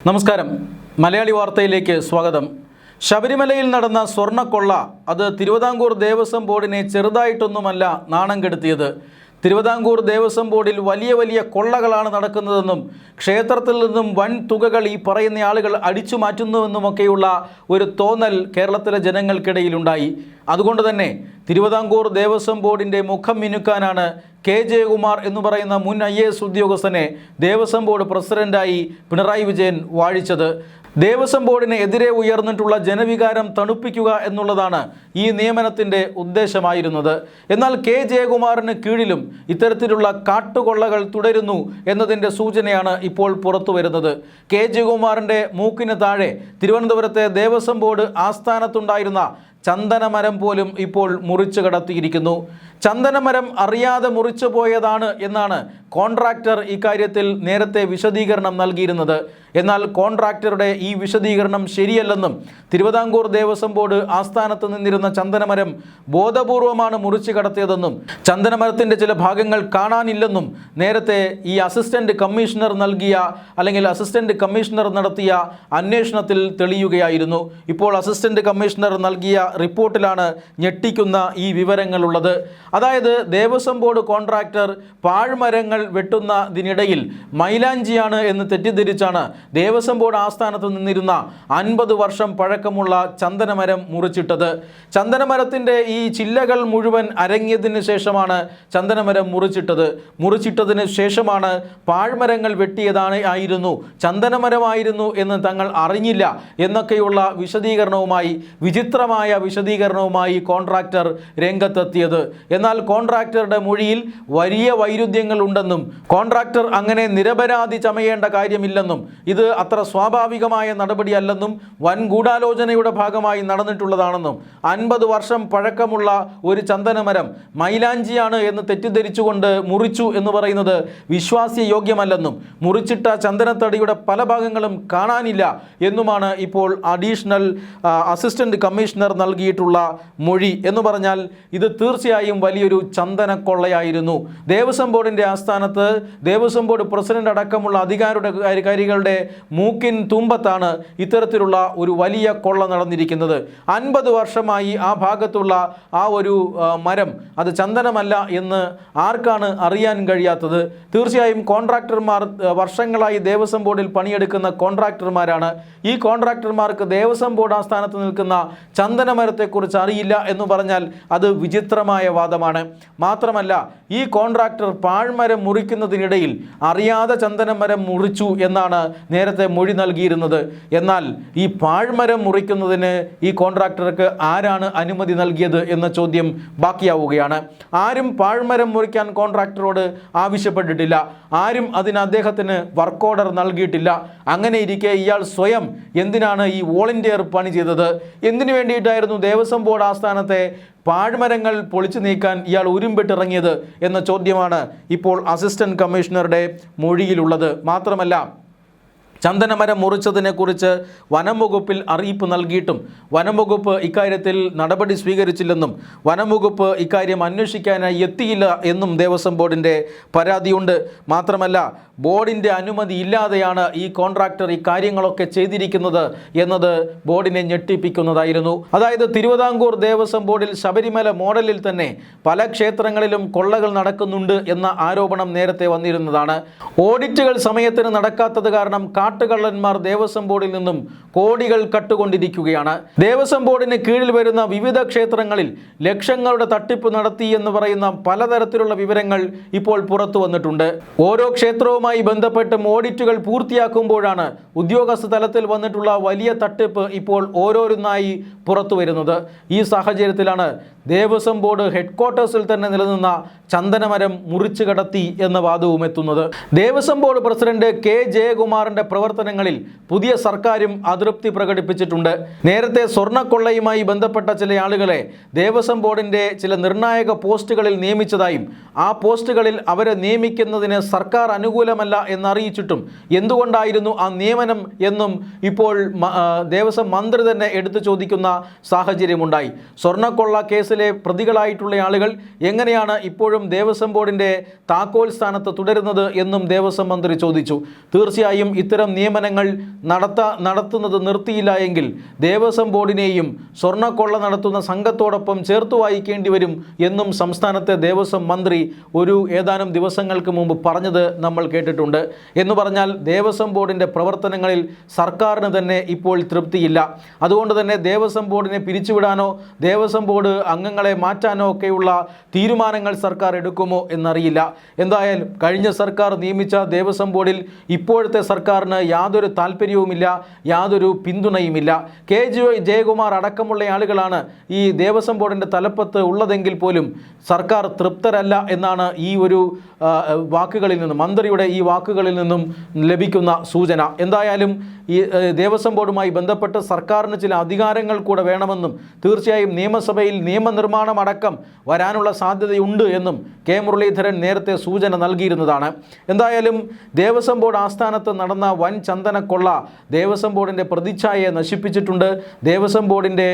നമസ്കാരം. മലയാളി വാർത്തയിലേക്ക് സ്വാഗതം. ശബരിമലയിൽ നടന്ന സ്വർണ്ണക്കൊള്ള അത് തിരുവിതാംകൂർ ദേവസ്വം ബോർഡിനെ ചെറുതായിട്ടൊന്നുമല്ല നാണം കെടുത്തിയത്. തിരുവിതാംകൂർ ദേവസ്വം ബോർഡിൽ വലിയ വലിയ കൊള്ളകളാണ് നടക്കുന്നതെന്നും ക്ഷേത്രത്തിൽ നിന്നും വൻ തുകകൾ ഈ പറയുന്ന ആളുകൾ അടിച്ചു മാറ്റുന്നുവെന്നുമൊക്കെയുള്ള ഒരു തോന്നൽ കേരളത്തിലെ ജനങ്ങൾക്കിടയിലുണ്ടായി. അതുകൊണ്ട് തന്നെ തിരുവിതാംകൂർ ദേവസ്വം ബോർഡിൻ്റെ മുഖം മിനുക്കാനാണ് കെ ജയകുമാർ എന്ന് പറയുന്ന മുൻ IAS ഉദ്യോഗസ്ഥനെ ദേവസ്വം ബോർഡ് പ്രസിഡന്റായി പിണറായി വിജയൻ വാഴിച്ചത്. ദേവസ്വം ബോർഡിന് എതിരെ ഉയർന്നിട്ടുള്ള ജനവികാരം തണുപ്പിക്കുക എന്നുള്ളതാണ് ഈ നിയമനത്തിൻ്റെ ഉദ്ദേശമായിരുന്നത്. എന്നാൽ കെ ജയകുമാറിന് കീഴിലും ഇത്തരത്തിലുള്ള കാട്ടുകൊള്ളകൾ തുടരുന്നു എന്നതിൻ്റെ സൂചനയാണ് ഇപ്പോൾ പുറത്തു വരുന്നത്. കെ ജയകുമാറിൻ്റെ മൂക്കിന് താഴെ തിരുവനന്തപുരത്തെ ദേവസ്വം ബോർഡ് ആസ്ഥാനത്തുണ്ടായിരുന്ന ചന്ദനമരം പോലും ഇപ്പോൾ മുറിച്ചു കടത്തിയിരിക്കുന്നു. ചന്ദനമരം അറിയാതെ മുറിച്ചു പോയതാണ് എന്നാണ് കോൺട്രാക്ടർ ഇക്കാര്യത്തിൽ നേരത്തെ വിശദീകരണം നൽകിയിരുന്നത്. എന്നാൽ കോൺട്രാക്ടറുടെ ഈ വിശദീകരണം ശരിയല്ലെന്നും തിരുവിതാംകൂർ ദേവസ്വം ബോർഡ് ആസ്ഥാനത്ത് നിന്നിരുന്ന ചന്ദനമരം ബോധപൂർവമാണ് മുറിച്ചു കടത്തിയതെന്നും ചന്ദനമരത്തിൻ്റെ ചില ഭാഗങ്ങൾ കാണാനില്ലെന്നും നേരത്തെ ഈ അസിസ്റ്റന്റ് കമ്മീഷണർ നടത്തിയ അന്വേഷണത്തിൽ തെളിയുകയായിരുന്നു. ഇപ്പോൾ അസിസ്റ്റന്റ് കമ്മീഷണർ നൽകിയ റിപ്പോർട്ടിലാണ് ഞെട്ടിക്കുന്ന ഈ വിവരങ്ങളുള്ളത്. അതായത് ദേവസ്വം ബോർഡ് കോൺട്രാക്ടർ പാഴ്മരങ്ങൾ വെട്ടുന്നതിനിടയിൽ മൈലാഞ്ചിയാണ് എന്ന് തെറ്റിദ്ധരിച്ചാണ് ദേവസ്വം ബോർഡ് ആസ്ഥാനത്ത് നിന്നിരുന്ന 50 വർഷം പഴക്കമുള്ള ചന്ദനമരം മുറിച്ചിട്ടത്. ചന്ദനമരത്തിൻ്റെ ഈ ചില്ലകൾ മുഴുവൻ അരങ്ങിയതിന് ശേഷമാണ് ചന്ദനമരം മുറിച്ചിട്ടതിന് ശേഷമാണ് പാഴ്മരങ്ങൾ ആയിരുന്നു ചന്ദനമരമായിരുന്നു എന്ന് തങ്ങൾ അറിഞ്ഞില്ല എന്നൊക്കെയുള്ള വിചിത്രമായ വിശദീകരണവുമായി കോൺട്രാക്ടർ രംഗത്തെത്തിയത്. എന്നാൽ കോൺട്രാക്ടറുടെ മൊഴിയിൽ വലിയ വൈരുദ്ധ്യങ്ങൾ ഉണ്ടെന്നും കോൺട്രാക്ടർ അങ്ങനെ നിരപരാധി ചമയേണ്ട കാര്യമില്ലെന്നും ഇത് അത്ര സ്വാഭാവികമായ നടപടിയല്ലെന്നും വൻ ഗൂഢാലോചനയുടെ ഭാഗമായി നടന്നിട്ടുള്ളതാണെന്നും 50 വർഷം പഴക്കമുള്ള ഒരു ചന്ദനമരം മൈലാഞ്ചിയാണ് എന്ന് തെറ്റിദ്ധരിച്ചുകൊണ്ട് മുറിച്ചു എന്ന് പറയുന്നത് വിശ്വാസ്യയോഗ്യമല്ലെന്നും മുറിച്ചിട്ട ചന്ദനത്തടിയുടെ പല ഭാഗങ്ങളും കാണാനില്ല എന്നുമാണ് ഇപ്പോൾ അഡീഷണൽ അസിസ്റ്റന്റ് കമ്മീഷണർ നൽകിയിട്ടുള്ള മൊഴി. എന്ന് പറഞ്ഞാൽ ഇത് തീർച്ചയായും വലിയൊരു ചന്ദനക്കൊള്ളയായിരുന്നു. ദേവസ്വം ബോർഡിൻ്റെ ആസ്ഥാനത്ത് ദേവസ്വം ബോർഡ് പ്രസിഡന്റ് അടക്കമുള്ള അധികാരികളുടെ മൂക്കിൻ തുമ്പത്താണ് ഇത്തരത്തിലുള്ള ഒരു വലിയ കൊള്ള നടന്നിരിക്കുന്നത്. 50 വർഷമായി ആ ഭാഗത്തുള്ള ആ ഒരു മരം അത് ചന്ദനമല്ല എന്ന് ആർക്കാണ് അറിയാൻ കഴിയാത്തത്? തീർച്ചയായും കോൺട്രാക്ടർമാർ വർഷങ്ങളായി ദേവസ്വം ബോർഡിൽ പണിയെടുക്കുന്ന കോൺട്രാക്ടർമാരാണ്. ഈ കോൺട്രാക്ടർമാർക്ക് ദേവസ്വം ബോർഡ് ആസ്ഥാനത്ത് നിൽക്കുന്ന ചന്ദനമരത്തെക്കുറിച്ച് അറിയില്ല എന്ന് പറഞ്ഞാൽ അത് വിചിത്രമായ വാദമാണ്. മാത്രമല്ല ഈ കോൺട്രാക്ടർ പാഴ്മരം മുറിക്കുന്നതിനിടയിൽ അറിയാതെ ചന്ദനമരം മുറിച്ചു എന്നാണ് നേരത്തെ മൊഴി നൽകിയിരുന്നത്. എന്നാൽ ഈ പാഴ്മരം മുറിക്കുന്നതിന് ഈ കോൺട്രാക്ടർക്ക് ആരാണ് അനുമതി നൽകിയത് എന്ന ചോദ്യം ബാക്കിയാവുകയാണ്. ആരും പാഴ്മരം മുറിക്കാൻ കോൺട്രാക്ടറോട് ആവശ്യപ്പെട്ടിട്ടില്ല. ആരും അതിന് അദ്ദേഹത്തിന് വർക്ക് ഓർഡർ നൽകിയിട്ടില്ല. അങ്ങനെ ഇരിക്കെ ഇയാൾ സ്വയം എന്തിനാണ് ഈ വോളണ്ടിയർ പണി ചെയ്തത്? എന്തിനു വേണ്ടിയിട്ടായിരുന്നു ദേവസ്വം ബോർഡ് ആസ്ഥാനത്തെ പാഴ്മരങ്ങൾ പൊളിച്ചു നീക്കാൻ ഇയാൾ ഉരുമ്പിട്ടിറങ്ങിയത് എന്ന ചോദ്യമാണ് ഇപ്പോൾ അസിസ്റ്റന്റ് കമ്മീഷണറുടെ മൊഴിയിലുള്ളത്. മാത്രമല്ല ചന്ദനമരം മുറിച്ചതിനെക്കുറിച്ച് വനം വകുപ്പിൽ അറിയിപ്പ് നൽകിയിട്ടും വനം വകുപ്പ് ഇക്കാര്യത്തിൽ നടപടി സ്വീകരിച്ചില്ലെന്നും വനം വകുപ്പ് ഇക്കാര്യം അന്വേഷിക്കാനായി എത്തിയില്ല എന്നും ദേവസ്വം ബോർഡിൻ്റെ പരാതിയുണ്ട്. മാത്രമല്ല ബോർഡിൻ്റെ അനുമതി ഇല്ലാതെയാണ് ഈ കോൺട്രാക്ടർ ഈ കാര്യങ്ങളൊക്കെ ചെയ്തിരിക്കുന്നത് എന്നത് ബോർഡിനെ ഞെട്ടിപ്പിക്കുന്നതായിരുന്നു. അതായത് തിരുവിതാംകൂർ ദേവസ്വം ബോർഡിൽ ശബരിമല മോഡലിൽ തന്നെ പല ക്ഷേത്രങ്ങളിലും കൊള്ളകൾ നടക്കുന്നുണ്ട് എന്ന ആരോപണം നേരത്തെ വന്നിരുന്നതാണ്. ഓഡിറ്റുകൾ സമയത്തിന് നടക്കാത്തത് കാരണം കാട്ടുകള്ളന്മാർ ദേവസ്വം ബോർഡിൽ നിന്നും കോടികൾ കട്ടുകൊണ്ടിരിക്കുകയാണ്. ദേവസ്വം ബോർഡിന് കീഴിൽ വരുന്ന വിവിധ ക്ഷേത്രങ്ങളിൽ ലക്ഷങ്ങളുടെ തട്ടിപ്പ് നടത്തി എന്ന് പറയുന്ന പലതരത്തിലുള്ള വിവരങ്ങൾ ഇപ്പോൾ പുറത്തു വന്നിട്ടുണ്ട്. ഓരോ ക്ഷേത്രവുമായി ബന്ധപ്പെട്ട് ഓഡിറ്റുകൾ പൂർത്തിയാക്കുമ്പോഴാണ് ഉദ്യോഗസ്ഥ തലത്തിൽ വന്നിട്ടുള്ള വലിയ തട്ടിപ്പ് ഇപ്പോൾ ഓരോന്നായി പുറത്തു വരുന്നത്. ഈ സാഹചര്യത്തിലാണ് ദേവസ്വം ബോർഡ് ഹെഡ്ക്വാർട്ടേഴ്സിൽ തന്നെ നിലനിന്ന ചന്ദനമരം മുറിച്ചു കടത്തി എന്ന വാദവും എത്തുന്നത്. ദേവസ്വം ബോർഡ് പ്രസിഡന്റ് കെ ജയകുമാറിന്റെ പ്രവർത്തനങ്ങളിൽ പുതിയ സർക്കാരും അതൃപ്തി പ്രകടിപ്പിച്ചിട്ടുണ്ട്. നേരത്തെ സ്വർണ്ണക്കൊള്ളയുമായി ബന്ധപ്പെട്ട ചില ആളുകളെ ദേവസ്വം ബോർഡിൻ്റെ ചില നിർണായക പോസ്റ്റുകളിൽ നിയമിച്ചതായും ആ പോസ്റ്റുകളിൽ അവരെ നിയമിക്കുന്നതിന് സർക്കാർ അനുകൂലമല്ല എന്നറിയിച്ചിട്ടും എന്തുകൊണ്ടായിരുന്നു ആ നിയമനം എന്നും ഇപ്പോൾ ദേവസ്വം മന്ത്രി തന്നെ എടുത്തു ചോദിക്കുന്ന സാഹചര്യമുണ്ടായി. സ്വർണ്ണക്കൊള്ള കേസിൽ കേസിലെ പ്രതികളായിട്ടുള്ള ആളുകൾ എങ്ങനെയാണ് ഇപ്പോഴും ദേവസ്വം ബോർഡിൻ്റെ താക്കോൽ സ്ഥാനത്ത് തുടരുന്നത് എന്നും ദേവസ്വം മന്ത്രി ചോദിച്ചു. തീർച്ചയായും ഇത്തരം നിയമനങ്ങൾ നടത്തുന്നത് നിർത്തിയില്ല എങ്കിൽ ദേവസ്വം ബോർഡിനെയും സ്വർണ്ണക്കൊള്ള നടത്തുന്ന സംഘത്തോടൊപ്പം ചേർത്ത് വായിക്കേണ്ടി വരും എന്നും സംസ്ഥാനത്തെ ദേവസ്വം മന്ത്രി ഏതാനും ദിവസങ്ങൾക്ക് മുമ്പ് പറഞ്ഞത് നമ്മൾ കേട്ടിട്ടുണ്ട്. എന്ന് പറഞ്ഞാൽ ദേവസ്വം ബോർഡിൻ്റെ പ്രവർത്തനങ്ങളിൽ സർക്കാരിന് തന്നെ ഇപ്പോൾ തൃപ്തിയില്ല. അതുകൊണ്ട് തന്നെ ദേവസ്വം ബോർഡിനെ പിരിച്ചുവിടാനോ ദേവസ്വം ബോർഡ് അംഗങ്ങളെ മാറ്റാനോ ഒക്കെയുള്ള തീരുമാനങ്ങൾ സർക്കാർ എടുക്കുമോ എന്നറിയില്ല. എന്തായാലും കഴിഞ്ഞ സർക്കാർ നിയമിച്ച ദേവസ്വം ബോർഡിൽ ഇപ്പോഴത്തെ സർക്കാരിന് യാതൊരു താല്പര്യവുമില്ല, യാതൊരു പിന്തുണയുമില്ല. കെ ജയകുമാർ അടക്കമുള്ള ആളുകളാണ് ഈ ദേവസ്വം ബോർഡിൻ്റെ തലപ്പത്ത് ഉള്ളതെങ്കിൽ പോലും സർക്കാർ തൃപ്തരല്ല എന്നാണ് ഈ വാക്കുകളിൽ നിന്നും, മന്ത്രിയുടെ ഈ വാക്കുകളിൽ നിന്നും ലഭിക്കുന്ന സൂചന. എന്തായാലും ഈ ദേവസ്വം ബോർഡുമായി ബന്ധപ്പെട്ട് സർക്കാരിന് ചില അധികാരങ്ങൾ കൂടെ വേണമെന്നും തീർച്ചയായും നിയമസഭയിൽ നിയമനിർമ്മാണം അടക്കം വരാനുള്ള സാധ്യതയുണ്ട് എന്നും കെ മുരളീധരൻ നേരത്തെ സൂചന നൽകിയിരുന്നതാണ്. എന്തായാലും ദേവസ്വം ബോർഡ് ആസ്ഥാനത്ത് നടന്ന വൻ ചന്ദനക്കൊള്ള ദേവസ്വം ബോർഡിൻ്റെ പ്രതിച്ഛായയെ നശിപ്പിച്ചിട്ടുണ്ട്. ദേവസ്വം ബോർഡിൻ്റെ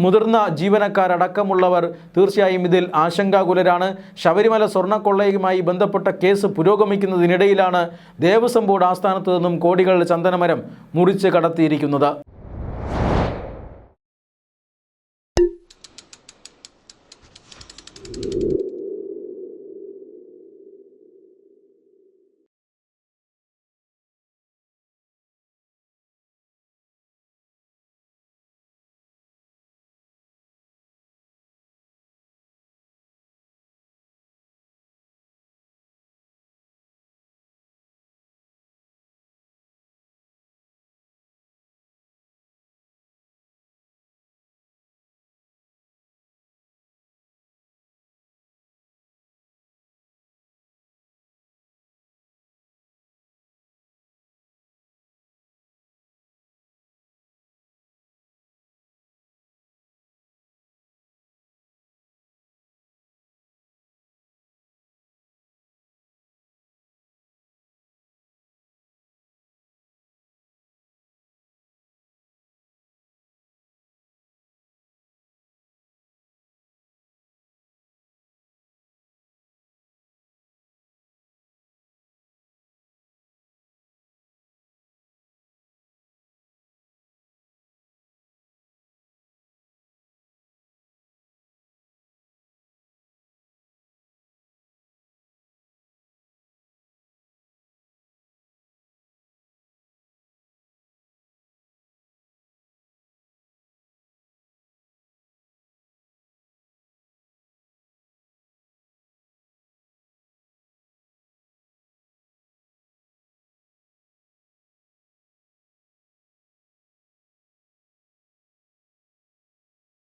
മുതിർന്ന ജീവനക്കാരടക്കമുള്ളവർ തീർച്ചയായും ഇതിൽ ആശങ്കാകുലരാണ്. ശബരിമല സ്വർണ്ണക്കൊള്ളയുമായി ബന്ധപ്പെട്ട കേസ് പുരോഗമിക്കുന്നതിനിടയിലാണ് ദേവസ്വം ബോർഡ് ആസ്ഥാനത്ത് നിന്നും കോടികളുടെ ചന്ദനമരം മുറിച്ച് കടത്തിയിരിക്കുന്നത്.